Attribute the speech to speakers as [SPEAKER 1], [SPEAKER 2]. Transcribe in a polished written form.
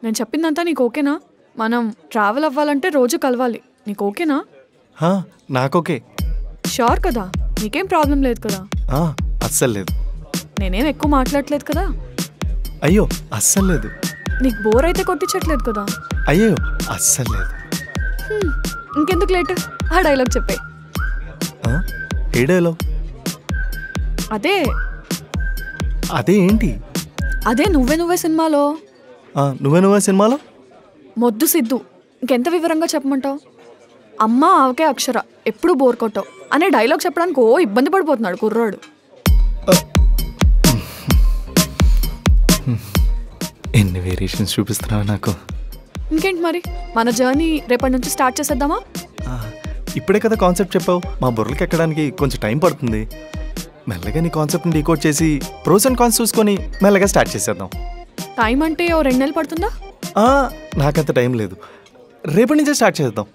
[SPEAKER 1] నేను చెప్పిందంతా నీకు ఓకేనా? మనం ట్రావెల్ అవ్వాలంటే రోజు కలవాలి. నీకు ఓకేనా?
[SPEAKER 2] నాకోకే.
[SPEAKER 1] షూర్ కదా? నీకేం ప్రాబ్లం లేదు కదా?
[SPEAKER 2] అస్సలు లేదు.
[SPEAKER 1] నేనేం ఎక్కువ మాట్లాడలేదు కదా?
[SPEAKER 2] అయ్యో అస్సలు లేదు.
[SPEAKER 1] నీకు బోర్ అయితే కొట్టించట్లేదు కదా?
[SPEAKER 2] అయ్యో అస్సలు లేదు.
[SPEAKER 1] ఇంకెందుకు లేట్? ఆ డైలాగ్ చెప్పే.
[SPEAKER 2] ఏ డైలాగ్? అదే ఏంటి?
[SPEAKER 1] అదే నువ్వే నువ్వే సినిమాలో.
[SPEAKER 2] నువ్వే సినిమాలో
[SPEAKER 1] మొద్దు సిద్ధు. ఇంకెంత వివరంగా చెప్పమంటావు? అమ్మ ఆవకే అక్షర ఎప్పుడు బోర్ కొట్టావు అనే డైలాగ్ చెప్పడానికి ఇబ్బంది పడిపోతున్నాడు కుర్రాడు.
[SPEAKER 2] ఎన్ని వేరియేషన్స్ చూపిస్తున్నావు నాకు.
[SPEAKER 1] ఇంకేంటి మరి, మన జర్నీ రేపటి నుంచి స్టార్ట్ చేసేద్దామా?
[SPEAKER 2] ఇప్పుడే కదా కాన్సెప్ట్ చెప్పావు. మా బుర్రలకి ఎక్కడానికి కొంచెం టైం పడుతుంది. మెల్లగా నీ కాన్సెప్ట్ని డీకోడ్ చేసి ప్రోస్ అండ్ కాన్స్ చూసుకొని మెల్లగా స్టార్ట్ చేసేద్దాం.
[SPEAKER 1] టైం అంటే 2 నెలలు పడుతుందా?
[SPEAKER 2] నాకంత టైం లేదు. రేపటి నుంచే స్టార్ట్ చేద్దాం.